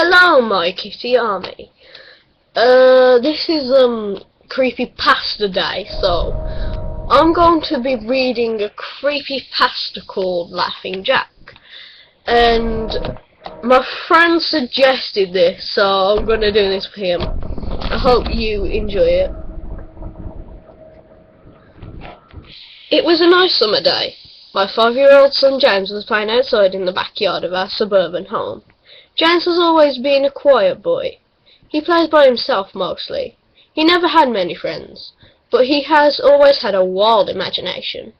Hello, my kitty army. This is creepy pasta day, so I'm going to be reading a creepy pasta called Laughing Jack, and my friend suggested this, so I'm gonna do this for him. I hope you enjoy it. It was a nice summer day. My 5-year-old son James was playing outside in the backyard of our suburban home. James has always been a quiet boy. He plays by himself mostly. He never had many friends, but he has always had a wild imagination.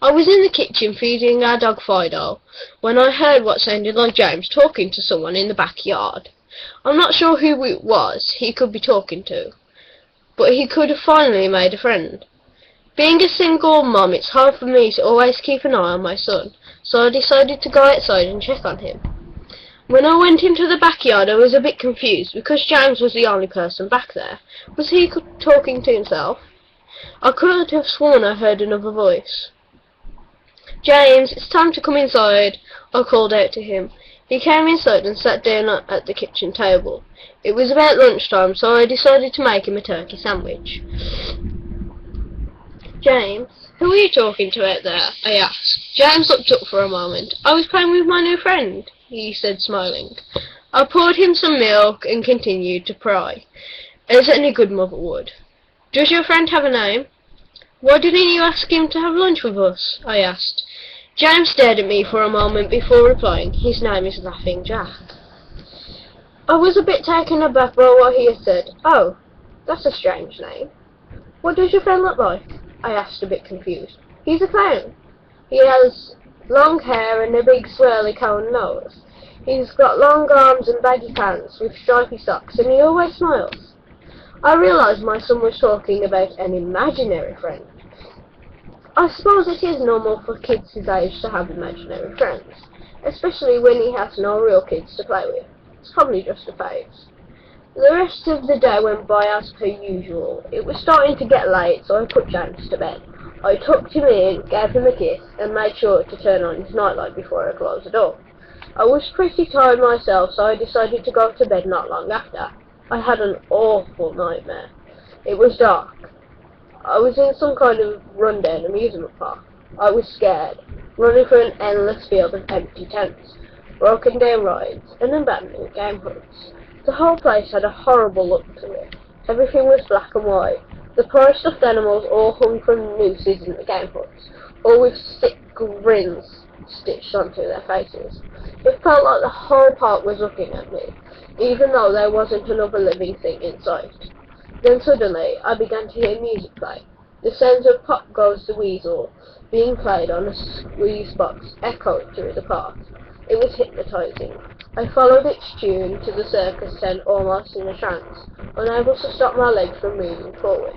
I was in the kitchen feeding our dog Fido when I heard what sounded like James talking to someone in the backyard. I'm not sure who it was he could be talking to, but he could have finally made a friend. Being a single mum, it's hard for me to always keep an eye on my son, so I decided to go outside and check on him. When I went into the backyard, I was a bit confused because James was the only person back there. Was he talking to himself? I could have sworn I heard another voice. "James, it's time to come inside," I called out to him. He came inside and sat down at the kitchen table. It was about lunchtime, so I decided to make him a turkey sandwich. "James, who are you talking to out there?" I asked. James looked up for a moment. "I was playing with my new friend," he said, smiling. I poured him some milk and continued to pry, as any good mother would. "Does your friend have a name?" "Why didn't you ask him to have lunch with us?" I asked. James stared at me for a moment before replying. "His name is Laughing Jack." I was a bit taken aback by what he had said. "Oh, that's a strange name. What does your friend look like?" I asked, a bit confused. "He's a clown. He has long hair and a big swirly cone nose. He's got long arms and baggy pants with stripy socks, and he always smiles." I realised my son was talking about an imaginary friend. I suppose it is normal for kids his age to have imaginary friends, especially when he has no real kids to play with. It's probably just a phase. The rest of the day went by as per usual. It was starting to get late, so I put James to bed. I tucked him in, gave him a kiss, and made sure to turn on his nightlight before I closed the door. I was pretty tired myself, so I decided to go to bed not long after. I had an awful nightmare. It was dark. I was in some kind of rundown amusement park. I was scared, running through an endless field of empty tents, broken down rides, and abandoned game huts. The whole place had a horrible look to it. Everything was black and white. The poor stuffed animals all hung from nooses in the game huts, all with sick grins stitched onto their faces. It felt like the whole park was looking at me, even though there wasn't another living thing in sight. Then suddenly I began to hear music play. The sounds of Pop Goes the Weasel being played on a squeeze box echoed through the park. It was hypnotising. I followed its tune to the circus tent almost in a trance, unable to stop my legs from moving forward.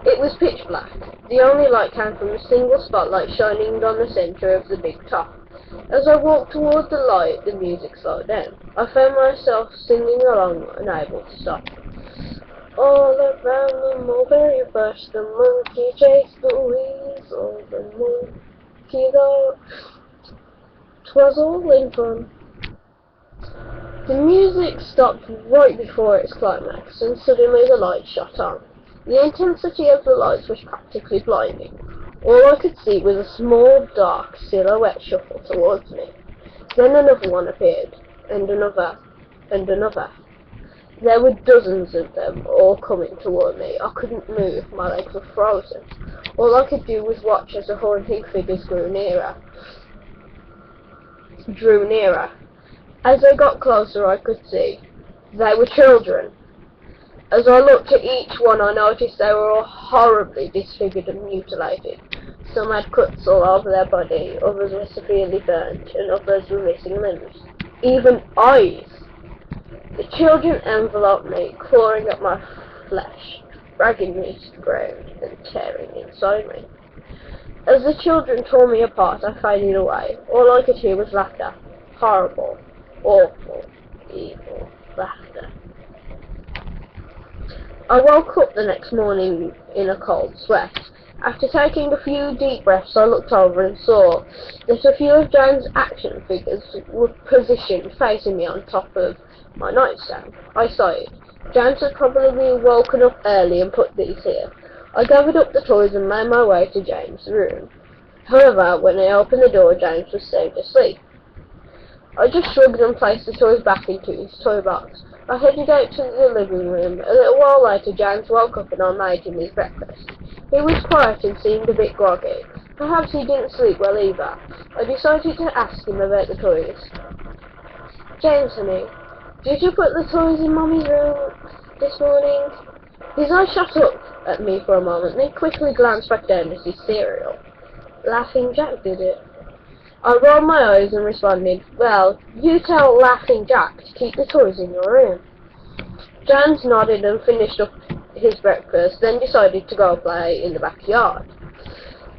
It was pitch black. The only light came from a single spotlight shining on the centre of the big top. As I walked toward the light, the music slowed down. I found myself singing along, unable to stop. All around the mulberry bush, the monkey chased the weasel, the monkey go. 'Twas all in fun. The music stopped right before its climax, and suddenly the lights shot on. The intensity of the lights was practically blinding. All I could see was a small, dark silhouette shuffle towards me. Then another one appeared, and another, and another. There were dozens of them, all coming toward me. I couldn't move. My legs were frozen. All I could do was watch as the haunting figures drew nearer. As they got closer, I could see. They were children. As I looked at each one, I noticed they were all horribly disfigured and mutilated. Some had cuts all over their body, others were severely burnt, and others were missing limbs. Even eyes! The children enveloped me, clawing at my flesh, dragging me to the ground, and tearing inside me. As the children tore me apart, I faded away. All I could hear was laughter. Horrible, awful, evil laughter. I woke up the next morning in a cold sweat. After taking a few deep breaths, I looked over and saw that a few of James' action figures were positioned facing me on top of my nightstand. I sighed. James had probably woken up early and put these here. I gathered up the toys and made my way to James' room. However, when I opened the door, James was sound asleep. I just shrugged and placed the toys back into his toy box. I headed out to the living room. A little while later, James woke up and I made him his breakfast. He was quiet and seemed a bit groggy. Perhaps he didn't sleep well either. I decided to ask him about the toys. James, honey, did you put the toys in Mummy's room this morning? His eyes shot up at me for a moment, then quickly glanced back down at his cereal. Laughing Jack did it. I rolled my eyes and responded, well, you tell Laughing Jack to keep the toys in your room. James nodded and finished up his breakfast, then decided to go play in the backyard.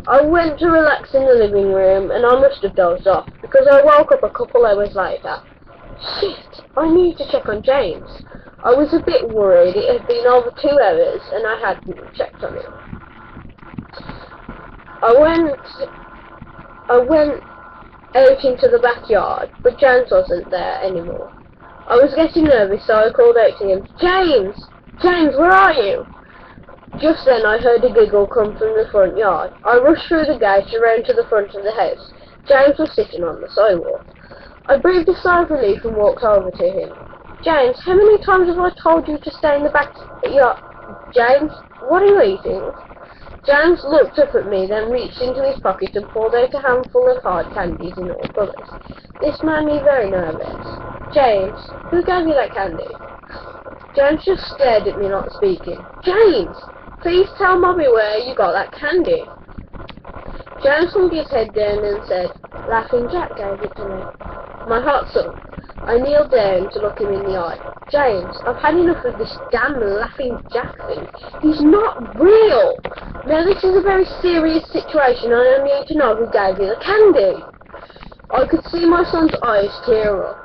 I went to relax in the living room, and I must have dozed off, because I woke up a couple hours later. Shit, I need to check on James. I was a bit worried. It had been over 2 hours, and I hadn't checked on him. I went out into the backyard, but James wasn't there anymore. I was getting nervous, so I called out to him, James! James, where are you? Just then I heard a giggle come from the front yard. I rushed through the gate around to the front of the house. James was sitting on the sidewalk. I breathed a sigh of relief and walked over to him. James, how many times have I told you to stay in the backyard? James, what are you eating? James looked up at me, then reached into his pocket and pulled out a handful of hard candies in all colours. This made me very nervous. James, who gave you that candy? James just stared at me, not speaking. James, please tell Mommy where you got that candy. James hung his head down and said, Laughing Jack gave it to me. My heart sunk. I kneeled down to look him in the eye. James, I've had enough of this damn Laughing Jack thing. He's not real. Now this is a very serious situation and I need to know who gave you the candy. I could see my son's eyes tear up.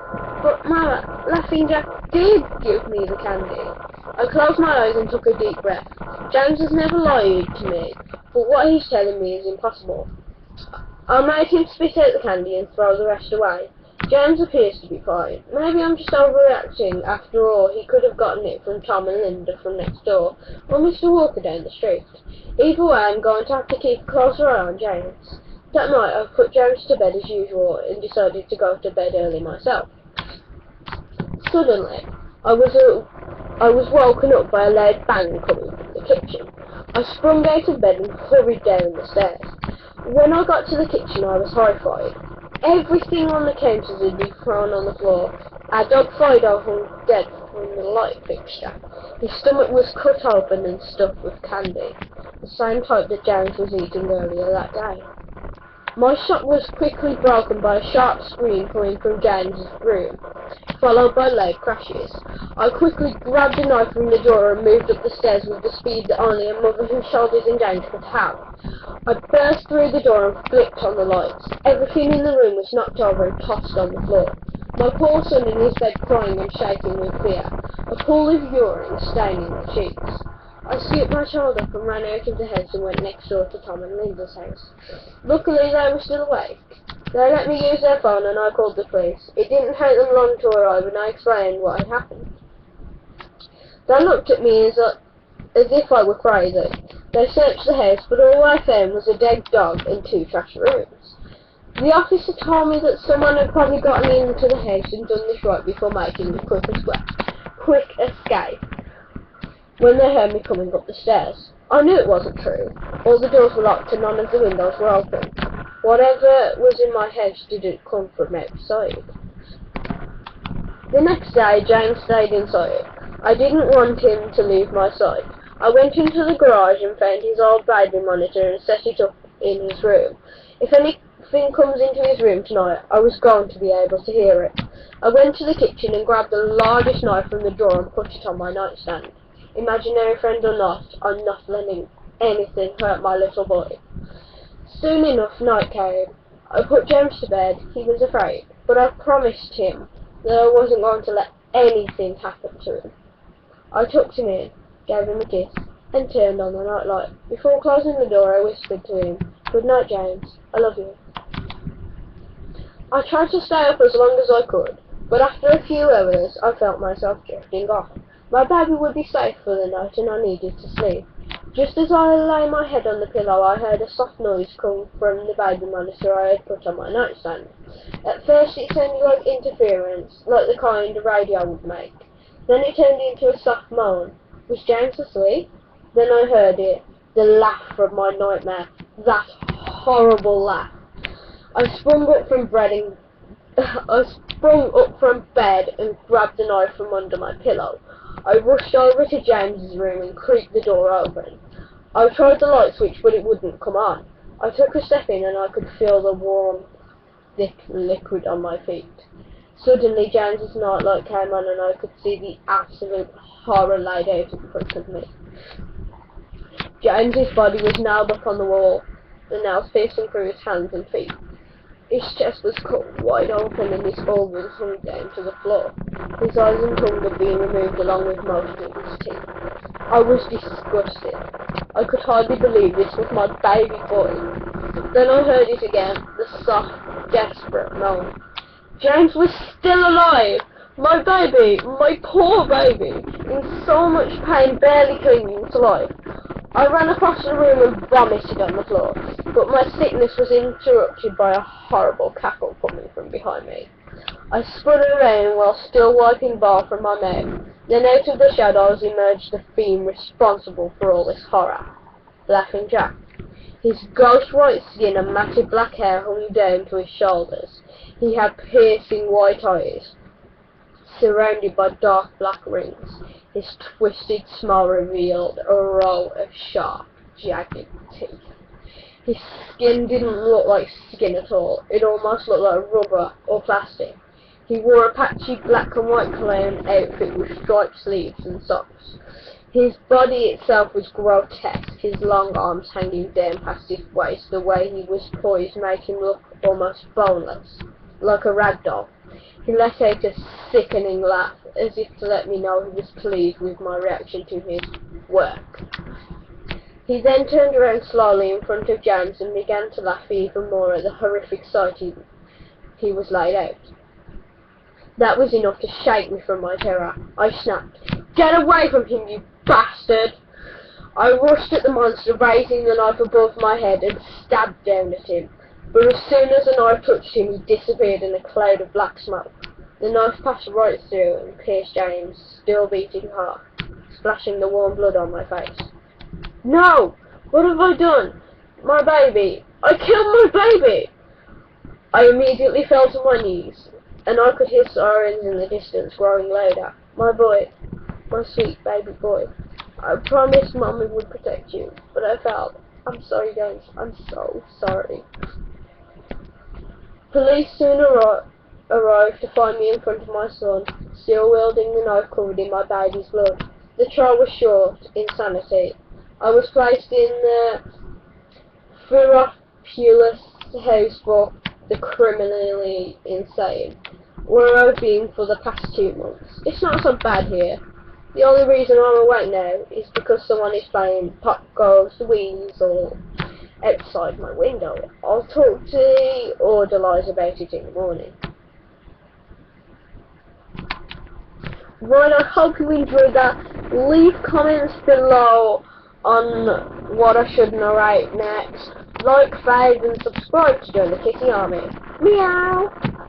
But Mama, Laughing Jack did give me the candy. I closed my eyes and took a deep breath. James has never lied to me, but what he's telling me is impossible. I made him spit out the candy and throw the rest away. James appears to be fine. Maybe I'm just overreacting. After all, he could have gotten it from Tom and Linda from next door, or Mr. Walker down the street. Either way, I'm going to have to keep a closer eye on James. That night, I put James to bed as usual and decided to go to bed early myself. Suddenly, I was woken up by a loud bang coming from the kitchen. I sprung out of bed and hurried down the stairs. When I got to the kitchen, I was horrified. Everything on the counters had been thrown on the floor. Our dog Fido hung dead from the light fixture. His stomach was cut open and stuffed with candy, the same type that James was eating earlier that day. My shock was quickly broken by a sharp scream coming from James's room, followed by loud crashes. I quickly grabbed a knife from the drawer and moved up the stairs with the speed that only a mother whose shoulders and James could have. I burst through the door and flicked on the lights. Everything in the room was knocked over and tossed on the floor. My poor son in his bed crying and shaking with fear, a pool of urine staining the sheets. I scooped my child up and ran out of the house and went next door to Tom and Linda's house. Luckily they were still awake. They let me use their phone and I called the police. It didn't take them long to arrive and I explained what had happened. They looked at me as if I were crazy. They searched the house, but all I found was a dead dog and 2 trash rooms. The officer told me that someone had probably gotten into the house and done this right before making the quick escape when they heard me coming up the stairs. I knew it wasn't true. All the doors were locked and none of the windows were open. Whatever was in my house didn't come from outside. The next day, James stayed inside. I didn't want him to leave my side. I went into the garage and found his old baby monitor and set it up in his room. If anything comes into his room tonight, I was going to be able to hear it. I went to the kitchen and grabbed the largest knife from the drawer and put it on my nightstand. Imaginary friend or not, I'm not letting anything hurt my little boy. Soon enough, night came. I put James to bed. He was afraid, but I promised him that I wasn't going to let anything happen to him. I tucked him in, gave him a kiss, and turned on the nightlight. Before closing the door, I whispered to him, "Good night, James. I love you." I tried to stay up as long as I could, but after a few hours I felt myself drifting off. My baby would be safe for the night and I needed to sleep. Just as I lay my head on the pillow, I heard a soft noise come from the baby monitor I had put on my nightstand. At first it sounded like interference, like the kind a radio would make. Then it turned into a soft moan. Was James asleep? Then I heard it, the laugh from my nightmare, that horrible laugh. I sprung up from bed and grabbed a knife from under my pillow. I rushed over to James's room and creaked the door open. I tried the light switch, but it wouldn't come on. I took a step in and I could feel the warm, thick liquid on my feet. Suddenly James's nightlight came on and I could see the absolute horror laid out in front of me. James's body was nailed up on the wall, the nails piercing through his hands and feet. His chest was cut wide open and his organs hung down to the floor. His eyes and tongue had been removed along with most of his teeth. I was disgusted. I could hardly believe this was my baby boy. Then I heard it again, the soft, desperate moan. James was still alive! My baby! My poor baby! In so much pain, barely clinging to life. I ran across the room and vomited on the floor, but my sickness was interrupted by a horrible cackle coming from behind me. I spun around while still wiping bar from my mouth. Then out of the shadows emerged the fiend responsible for all this horror, Laughing Jack. His ghost-white skin and matted black hair hung down to his shoulders. He had piercing white eyes, surrounded by dark black rings. His twisted smile revealed a row of sharp, jagged teeth. His skin didn't look like skin at all. It almost looked like rubber or plastic. He wore a patchy black and white clown outfit with striped sleeves and socks. His body itself was grotesque, his long arms hanging down past his waist. The way he was poised made him look almost boneless, like a rag doll. He let out a sickening laugh, as if to let me know he was pleased with my reaction to his work. He then turned around slowly in front of James and began to laugh even more at the horrific sight he was laid out. That was enough to shake me from my terror. I snapped, "Get away from him, you bastard!" I rushed at the monster, raising the knife above my head and stabbed down at him. But as soon as the knife touched him, he disappeared in a cloud of black smoke. The knife passed right through and pierced James' still beating heart, splashing the warm blood on my face. "No! What have I done? My baby! I killed my baby!" I immediately fell to my knees, and I could hear sirens in the distance growing louder. "My boy, my sweet baby boy. I promised Mommy would protect you, but I failed. I'm sorry, James. I'm so sorry." Police soon arrived to find me in front of my son, still wielding the knife covered in my baby's blood. The trial was short, insanity. I was placed in the Ferropulous house for the criminally insane, where I've been for the past 2 months. It's not so bad here. The only reason I'm awake now is because someone is playing Pop Goes the Weasel outside my window. I'll talk to the orderlies about it in the morning. Right, I hope you enjoyed that. Leave comments below on what I should narrate next. Like, fave, and subscribe to join the Kitty Army. Meow!